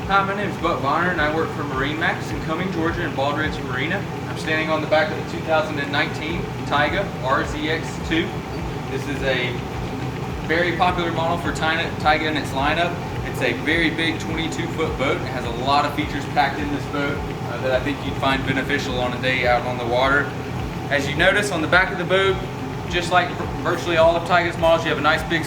Hi, my name is Buck Bonner and I work for MarineMax in Cumming, Georgia in Bald Ridge Marina. I'm standing on the back of the 2019 Tige RZX2. This is a very popular model for Tige in its lineup. It's a very big 22-foot boat. It has a lot of features packed in this boat that I think you'd find beneficial on a day out on the water. As you notice on the back of the boat, just like virtually all of Tige's models, you have a nice big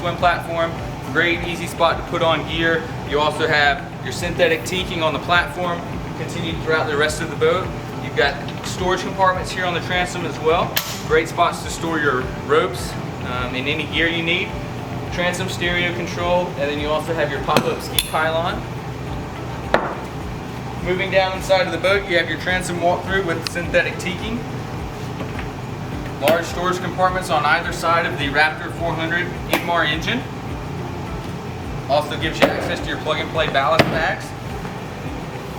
swim platform. Great easy spot to put on gear. You also have your synthetic teaking on the platform continued throughout the rest of the boat. You've got storage compartments here on the transom as well. Great spots to store your ropes and any gear you need. Transom stereo control, and then you also have your pop-up ski pylon. Moving down inside of the boat, you have your transom walkthrough with synthetic teaking. Large storage compartments on either side of the Raptor 400 Inmar engine. Also gives you access to your plug-and-play ballast bags.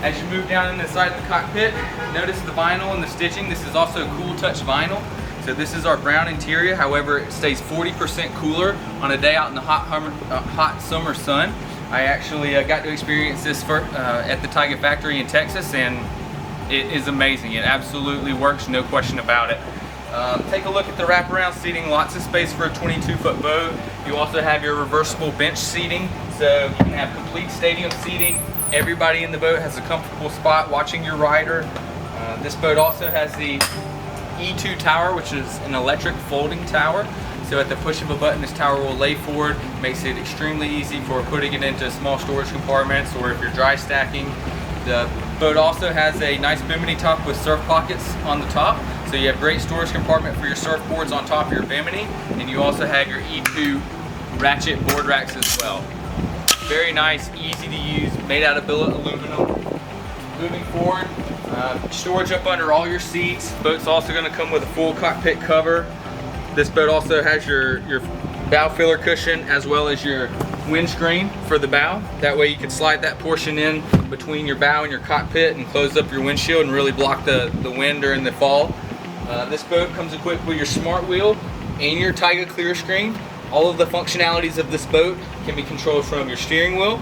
As you move down inside the cockpit, notice the vinyl and the stitching. This is also cool touch vinyl. So this is our brown interior. However, it stays 40% cooler on a day out in the hot summer sun. I actually got to experience this at the Tige factory in Texas, and it is amazing. It absolutely works, no question about it. Take a look at the wraparound seating, lots of space for a 22-foot boat. You also have your reversible bench seating, so you can have complete stadium seating. Everybody in the boat has a comfortable spot watching your rider. This boat also has the E2 tower, which is an electric folding tower. So at the push of a button, this tower will lay forward, makes it extremely easy for putting it into small storage compartments or if you're dry stacking. The boat also has a nice Bimini top with surf pockets on the top. So you have great storage compartment for your surfboards on top of your Bimini, and you also have your E2 ratchet board racks as well. Very nice, easy to use, made out of billet aluminum. Moving forward, storage up under all your seats. Boat's also going to come with a full cockpit cover. This boat also has your bow filler cushion as well as your windscreen for the bow. That way you can slide that portion in between your bow and your cockpit and close up your windshield and really block the wind during the fall. This boat comes equipped with your smart wheel and your Tige clear screen. All of the functionalities of this boat can be controlled from your steering wheel,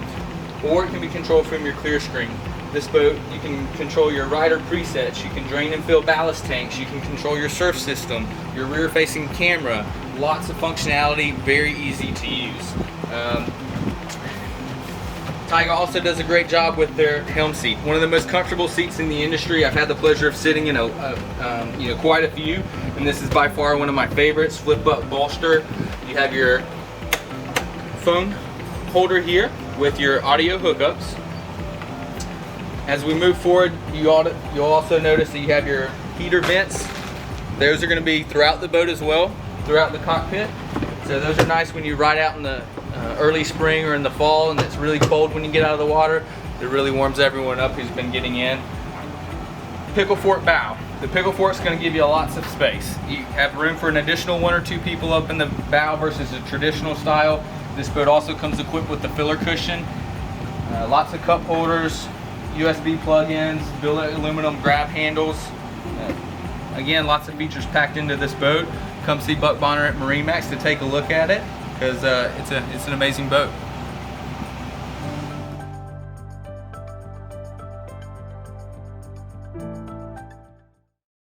or it can be controlled from your clear screen. This boat, you can control your rider presets, you can drain and fill ballast tanks, you can control your surf system, your rear facing camera. Lots of functionality, very easy to use. Tige also does a great job with their helm seat. One of the most comfortable seats in the industry. I've had the pleasure of sitting in quite a few, and this is by far one of my favorites. Flip up bolster. You have your phone holder here with your audio hookups. As we move forward, you'll also notice that you have your heater vents. Those are going to be throughout the boat as well, throughout the cockpit. So those are nice when you ride out in the early spring or in the fall and it's really cold when you get out of the water. It really warms everyone up who's been getting in. Pickle fork bow. The pickle fork is going to give you lots of space. You have room for an additional 1 or 2 people up in the bow versus a traditional style. This boat also comes equipped with the filler cushion, lots of cup holders, USB plug-ins, billet aluminum grab handles. Again, lots of features packed into this boat. Come see Buck Bonner at MarineMax to take a look at it, because it's an amazing boat.